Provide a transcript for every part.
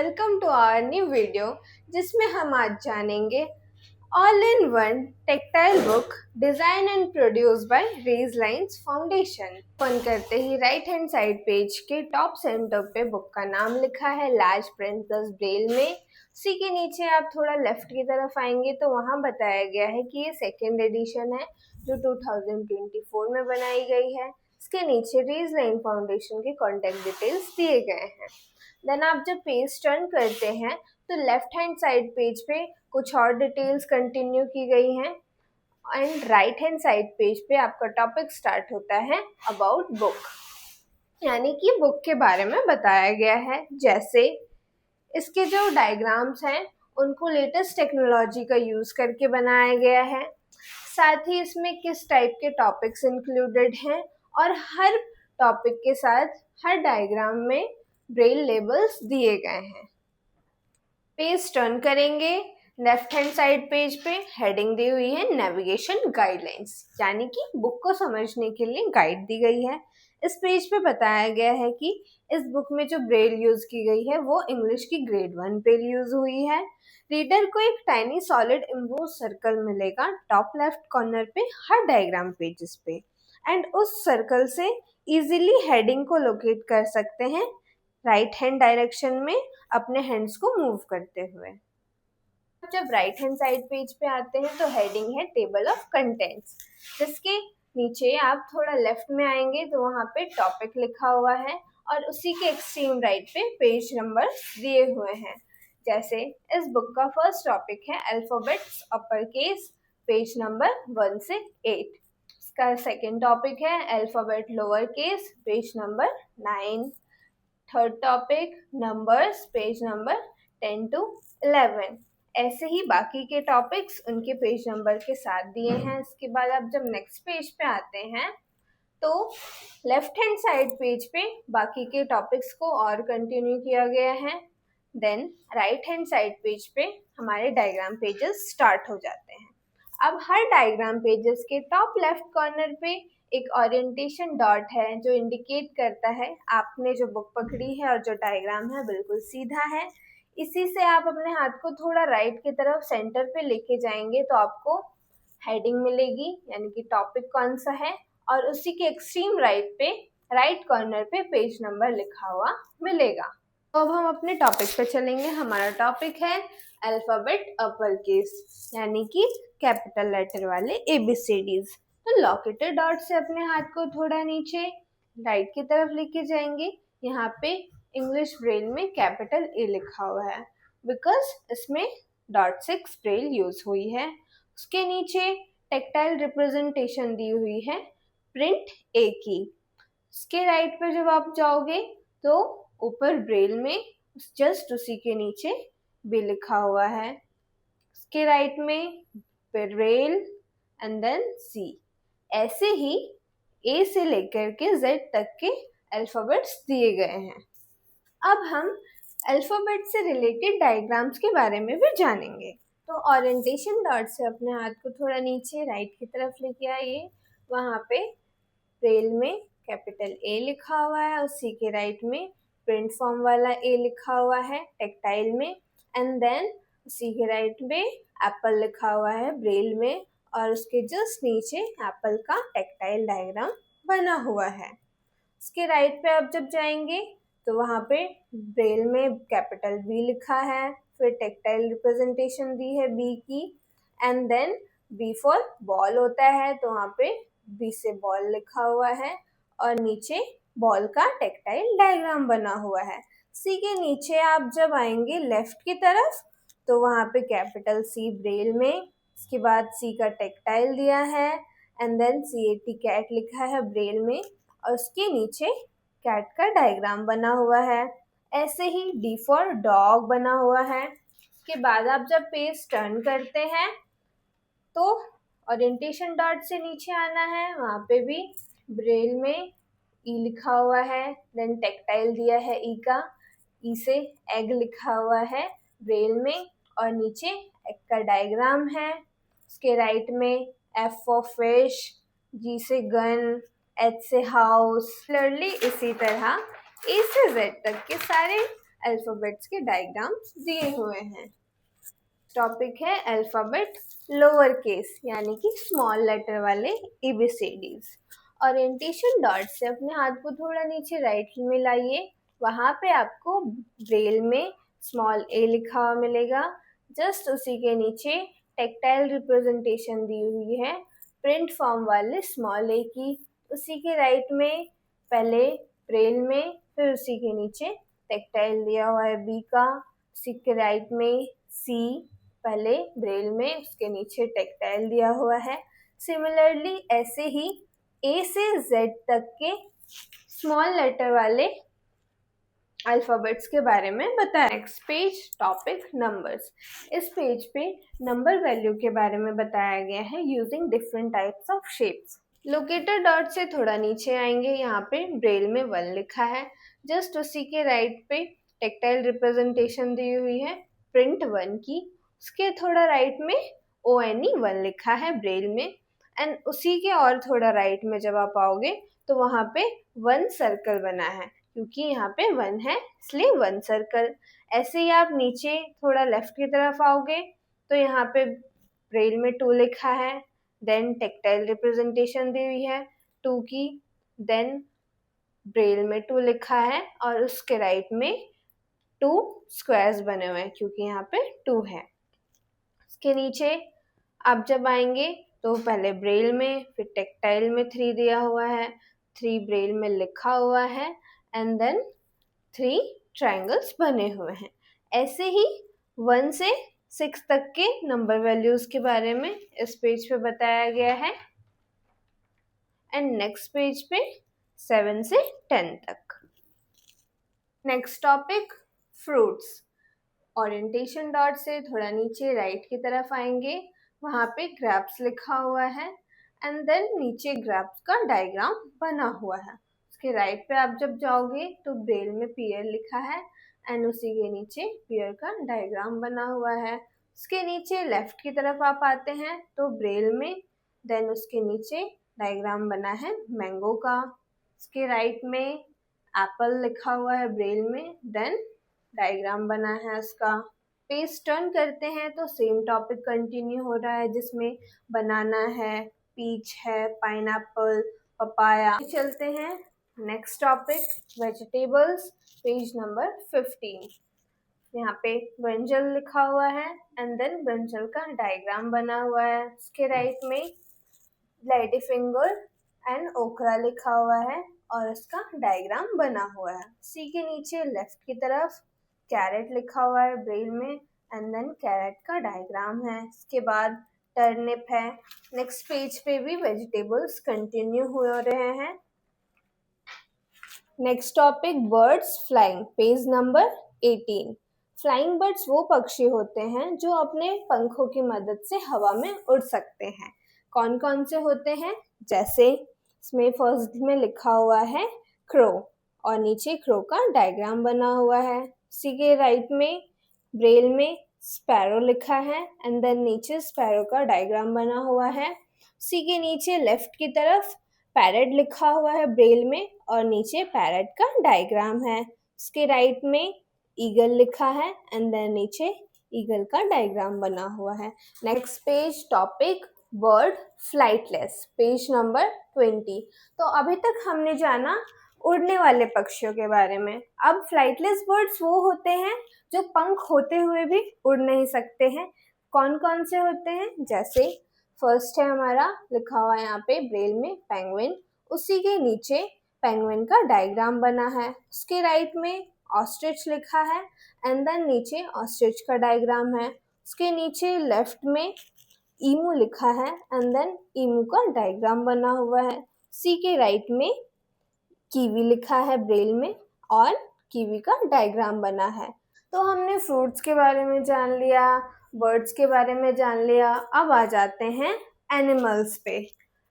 Welcome to our new video जिसमें हम आज जानेंगे all in one tactile book design and produce by Raised Lines Foundation. Open करते ही राइट हैंड साइड पेज के top center पे बुक का नाम लिखा है लार्ज प्रिंट प्लस ब्रेल में। उसी के नीचे आप थोड़ा लेफ्ट की तरफ आएंगे तो वहाँ बताया गया है कि ये सेकेंड एडिशन है जो 2024 में बनाई गई है। इसके नीचे रेज लाइन फाउंडेशन के कॉन्टेक्ट डिटेल्स दिए गए हैं। देन आप जब पेज टर्न करते हैं तो लेफ्ट हैंड साइड पेज पे कुछ और डिटेल्स कंटिन्यू की गई हैं and right hand side page पे आपका टॉपिक स्टार्ट होता है अबाउट बुक, यानी कि बुक के बारे में बताया गया है। जैसे इसके जो डायग्राम्स हैं उनको लेटेस्ट टेक्नोलॉजी का यूज़ करके बनाया गया है, साथ ही इसमें किस टाइप के टॉपिक्स इंक्लूडेड हैं और हर टॉपिक के साथ हर डायग्राम में ब्रेल लेबल्स दिए गए हैं। पेज टर्न करेंगे, लेफ्ट हैंड साइड पेज पे हेडिंग दी हुई है नेविगेशन गाइडलाइंस, यानी कि बुक को समझने के लिए गाइड दी गई है। इस पेज पे बताया गया है कि इस बुक में जो ब्रेल यूज की गई है वो इंग्लिश की ग्रेड 1 ब्रेल यूज हुई है। रीडर को एक टाइनी सॉलिड इम्बोस सर्कल मिलेगा टॉप लेफ्ट कॉर्नर पे हर डायग्राम पेजेस पे, एंड उस सर्कल से इजीली हेडिंग को लोकेट कर सकते हैं राइट हैंड डायरेक्शन में अपने हैंड्स को मूव करते हुए। जब राइट हैंड साइड पेज पे आते हैं तो हेडिंग है टेबल ऑफ कंटेंट्स, जिसके नीचे आप थोड़ा लेफ्ट में आएंगे तो वहाँ पे टॉपिक लिखा हुआ है और उसी के एक्सट्रीम राइट पे पेज नंबर दिए हुए हैं। जैसे इस बुक का फर्स्ट टॉपिक है alphabets upper case, page number 1 से 8। इसका सेकेंड टॉपिक है alphabet lower case, page number 9। Third topic numbers, page number 10 to 11। ऐसे ही बाकी के टॉपिक्स उनके पेज नंबर के साथ दिए हैं। इसके बाद आप जब नेक्स्ट पेज पे आते हैं तो लेफ्ट हैंड साइड पेज पे बाकी के टॉपिक्स को और कंटिन्यू किया गया है। Then right hand side page पे हमारे डायग्राम पेजेस स्टार्ट हो जाते हैं। अब हर डायग्राम पेजेस के टॉप लेफ्ट कॉर्नर पे एक ओरिएंटेशन डॉट है जो इंडिकेट करता है आपने जो बुक पकड़ी है और जो डायग्राम है बिल्कुल सीधा है। इसी से आप अपने हाथ को थोड़ा राइट की तरफ सेंटर पे लेके जाएंगे तो आपको हेडिंग मिलेगी, यानी कि टॉपिक कौन सा है, और उसी के एक्सट्रीम राइट पे राइट कॉर्नर पे पेज नंबर लिखा हुआ मिलेगा। तो अब हम अपने टॉपिक पे चलेंगे। हमारा टॉपिक है अल्फाबेट अपर केस, यानी कि कैपिटल लेटर वाले ABCDs। तो लॉकेटेड डॉट से अपने हाथ को थोड़ा नीचे राइट की तरफ लेके जाएंगे। यहाँ पे इंग्लिश ब्रेल में कैपिटल A लिखा हुआ है बिकॉज इसमें .6 ब्रेल यूज हुई है। उसके नीचे टेक्टाइल रिप्रेजेंटेशन दी हुई है प्रिंट A की। उसके राइट पर जब आप जाओगे तो ऊपर ब्रेल में जस्ट उसी के नीचे भी लिखा हुआ है। उसके राइट में ब्रेल एंड देन C। ऐसे ही A से लेकर के Z तक के अल्फाबेट्स दिए गए हैं। अब हम अल्फाबेट से रिलेटेड डायग्राम्स के बारे में भी जानेंगे। तो ओरिएंटेशन डॉट से अपने हाथ को थोड़ा नीचे राइट की तरफ लेके आइए। वहाँ पे ब्रेल में कैपिटल A लिखा हुआ है, उसी के राइट में प्रिंट फॉर्म वाला A लिखा हुआ है टेक्टाइल में, एंड देन उसी के राइट में एप्पल लिखा हुआ है ब्रेल में, और उसके जस्ट नीचे एप्पल का टेक्टाइल डायग्राम बना हुआ है। उसके राइट पे आप जब जाएंगे तो वहाँ पे ब्रेल में कैपिटल B लिखा है, फिर टेक्टाइल रिप्रेजेंटेशन दी है B की, and then B for ball होता है तो वहाँ पे B से बॉल लिखा हुआ है और नीचे बॉल का टेक्टाइल डायग्राम बना हुआ है। C के नीचे आप जब आएंगे लेफ्ट की तरफ तो वहाँ पे कैपिटल C ब्रेल में, उसके बाद C का टेक्टाइल दिया है, एंड देन CAT कैट लिखा है ब्रेल में और उसके नीचे कैट का डायग्राम बना हुआ है। ऐसे ही D फॉर डॉग बना हुआ है। उसके बाद आप जब पेज टर्न करते हैं तो ओरिएंटेशन डॉट से नीचे आना है, वहाँ पे भी ब्रेल में E लिखा हुआ है, देन टेक्टाइल दिया है E का, E से एग लिखा हुआ है ब्रेल में और नीचे एग का डायग्राम है। उसके राइट में F फॉर फिश, G से गन, H से हाउस। सिमिलरली इसी तरह A से Z तक के सारे अल्फ़ाबेट्स के डायग्राम्स दिए हुए हैं। टॉपिक है अल्फ़ाबेट लोअर केस यानी कि स्मॉल लेटर वाले ABCDs। ओरिएंटेशन डॉट से अपने हाथ को थोड़ा नीचे राइट में लाइए, वहाँ पे आपको ब्रेल में स्मॉल a लिखा हुआ मिलेगा। जस्ट उसी के नीचे टेक्टाइल रिप्रेजेंटेशन दी हुई है प्रिंट फॉर्म वाले स्मॉल a की। उसी के राइट में पहले ब्रेल में, फिर उसी के नीचे टेक्टाइल दिया हुआ है B का। उसी के राइट में C, पहले ब्रेल में, उसके नीचे टेक्टाइल दिया हुआ है। सिमिलरली ऐसे ही A से Z तक के स्मॉल लेटर वाले अल्फ़ाबेट्स के बारे में बताया। Next page topic numbers. इस पेज पे नंबर वैल्यू के बारे में बताया गया है using different types of shapes. Locator dot से थोड़ा नीचे आएंगे, यहाँ पे ब्रेल में 1 लिखा है। जस्ट उसी के राइट पे टेक्टाइल रिप्रेजेंटेशन दी हुई है प्रिंट 1 की। उसके थोड़ा राइट में ONE 1 लिखा है ब्रेल में। एंड उसी के और थोड़ा राइट में जब आप आओगे तो वहाँ पे 1 सर्कल बना है, क्योंकि यहाँ पे 1 है इसलिए 1 सर्कल। ऐसे ही आप नीचे थोड़ा लेफ्ट की तरफ आओगे तो यहाँ पे ब्रेल में 2 लिखा है, देन टेक्टाइल रिप्रेजेंटेशन दी हुई है 2 की, देन ब्रेल में 2 लिखा है और उसके राइट में 2 स्क्वायर्स बने हुए हैं क्योंकि यहाँ पे 2 है। इसके नीचे आप जब आएंगे तो पहले ब्रेल में, फिर टेक्टाइल में 3 दिया हुआ है, 3 ब्रेल में लिखा हुआ है एंड देन 3 ट्रायंगल्स बने हुए हैं। ऐसे ही 1 से 6 तक के नंबर वैल्यूज के बारे में इस पेज पे बताया गया है एंड नेक्स्ट पेज पे 7 से 10 तक। Next topic fruits. Orientation dot से थोड़ा नीचे राइट की तरफ आएंगे, वहाँ पे ग्रेप्स लिखा हुआ है एंड देन नीचे ग्रेप्स का डायग्राम बना हुआ है। उसके राइट पे आप जब जाओगे तो ब्रेल में पियर लिखा है एंड उसी के नीचे पियर का डायग्राम बना हुआ है। उसके नीचे लेफ्ट की तरफ आप आते हैं तो ब्रेल में, देन उसके नीचे डायग्राम बना है मैंगो का। उसके राइट में एप्पल लिखा हुआ है ब्रेल में, देन डायग्राम बना है उसका। पेज टर्न करते हैं तो सेम टॉपिक कंटिन्यू हो रहा है जिसमें बनाना है, पीच है, पाइनएप्पल, पपाया। चलते हैं next topic vegetables, page number 15। यहाँ पे ब्रिंजल लिखा हुआ है एंड देन ब्रिंजल का डायग्राम बना हुआ है। उसके राइट में लेडी फिंगर एंड ओकरा लिखा हुआ है और उसका डायग्राम बना हुआ है। उसी के नीचे लेफ्ट की तरफ कैरेट लिखा हुआ है ब्रेल में एंड देन कैरेट का डायग्राम है। इसके बाद टर्निप है। नेक्स्ट पेज पे भी वेजिटेबल्स कंटिन्यू हो रहे हैं। Next topic birds flying, page number 18। Flying birds वो पक्षी होते हैं जो अपने पंखों की मदद से हवा में उड़ सकते हैं। कौन कौन से होते हैं, जैसे इसमें फर्स्ट में लिखा हुआ है क्रो और नीचे क्रो का डायग्राम बना हुआ है। उसी के राइट में ब्रेल में स्पैरो लिखा है एंड देन नीचे स्पैरो का डायग्राम बना हुआ है। उसी के नीचे लेफ्ट की तरफ पैरेट लिखा हुआ है ब्रेल में और नीचे पैरेट का डायग्राम है। उसके राइट में ईगल लिखा है एंड देन नीचे ईगल का डायग्राम बना हुआ है। Next page topic bird flightless, page number 20। तो अभी तक हमने जाना उड़ने वाले पक्षियों के बारे में। अब फ्लाइटलेस बर्ड्स वो होते हैं जो पंख होते हुए भी उड़ नहीं सकते हैं। कौन कौन से होते हैं, जैसे फर्स्ट है हमारा लिखा हुआ है यहाँ पे ब्रेल में पेंगुइन। उसी के नीचे पेंगुइन का डायग्राम बना है। उसके राइट में ऑस्ट्रिच लिखा है एंड देन नीचे ऑस्ट्रिच का डायग्राम है। उसके नीचे लेफ्ट में ईमू लिखा है एंड देन ईमू का डायग्राम बना हुआ है। उसी के राइट में कीवी लिखा है ब्रेल में और कीवी का डायग्राम बना है। तो हमने फ्रूट्स के बारे में जान लिया, बर्ड्स के बारे में जान लिया। अब आ जाते हैं एनिमल्स पे।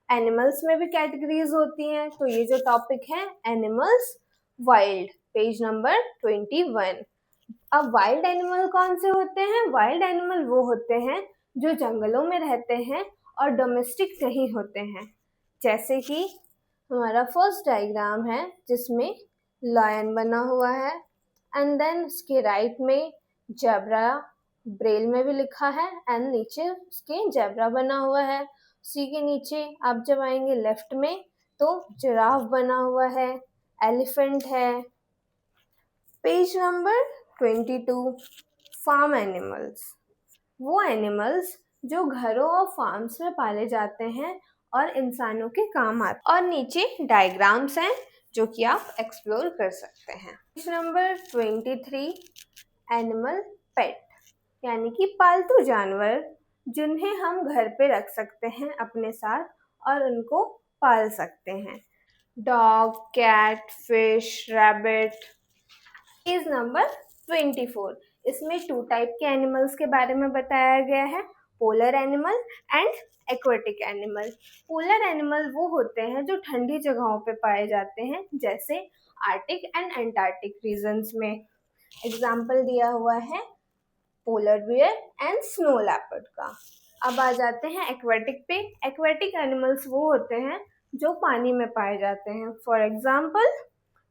एनिमल्स में भी कैटेगरीज होती हैं, तो ये जो टॉपिक है एनिमल्स वाइल्ड, पेज नंबर 21। अब वाइल्ड एनिमल कौन से होते हैं, वाइल्ड एनिमल वो होते हैं जो जंगलों में रहते हैं और डोमेस्टिक नहीं होते हैं। जैसे कि हमारा फर्स्ट डायग्राम है जिसमें लायन बना हुआ है एंड देन उसके राइट में जेब्रा ब्रेल में भी लिखा है एंड नीचे उसके जेब्रा बना हुआ है। उसी के नीचे आप जब आएंगे लेफ्ट में तो जिराफ बना हुआ है, एलिफेंट है। पेज नंबर 22, फार्म एनिमल्स, वो एनिमल्स जो घरों और फार्म्स में पाले जाते हैं और इंसानों के काम आते हैं। और नीचे डायग्राम्स हैं जो कि आप एक्सप्लोर कर सकते हैं। पेज नंबर 23, एनिमल पेट, यानी कि पालतू जानवर जिन्हें हम घर पे रख सकते हैं अपने साथ और उनको पाल सकते हैं। Dog, cat, fish, rabbit. Page number 24, इसमें 2 टाइप के एनिमल्स के बारे में बताया गया है, polar animal and aquatic animal. Polar animal वो होते हैं जो ठंडी जगहों पे पाए जाते हैं, जैसे आर्टिक एंड एंटार्क्टिक रीजन्स में। एग्जाम्पल दिया हुआ है polar bear and snow leopard का। अब आ जाते हैं एक्वेटिक पे। एक्वेटिक एनिमल्स वो होते हैं जो पानी में पाए जाते हैं, for example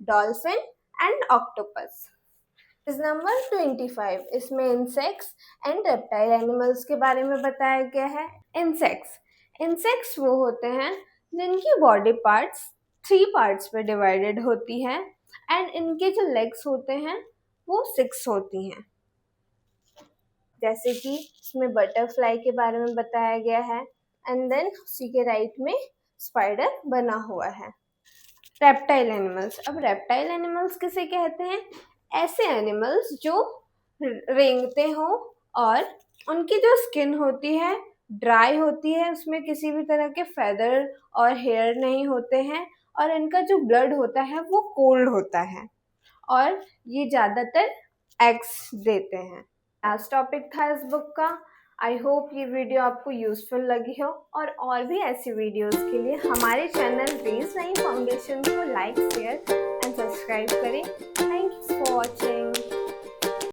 dolphin and octopus. Page number 25, इसमें इंसेक्ट्स एंड रेप्टाइल एनिमल्स के बारे में बताया गया है। इंसेक्ट्स वो होते हैं जिनकी बॉडी पार्ट्स 3 पार्ट्स में डिवाइडेड होती है एंड इनके जो लेग्स होते हैं वो 6 होती हैं, जैसे कि इसमें बटरफ्लाई के बारे में बताया गया है एंड देन उसी के राइट में स्पाइडर बना हुआ है। रेप्टाइल एनिमल्स, अब रेप्टाइल एनिमल्स किसे कहते हैं? ऐसे एनिमल्स जो रेंगते हो और उनकी जो स्किन होती है ड्राई होती है, उसमें किसी भी तरह के फेदर और हेयर नहीं होते हैं और इनका जो ब्लड होता है वो कोल्ड होता है और ये ज़्यादातर एग्स देते हैं। लास्ट टॉपिक था इस बुक का। आई होप ये वीडियो आपको यूजफुल लगी हो और भी ऐसी वीडियोस के लिए हमारे चैनल रेज लाइन फाउंडेशन को लाइक, शेयर एंड सब्सक्राइब करें। Thanks for watching.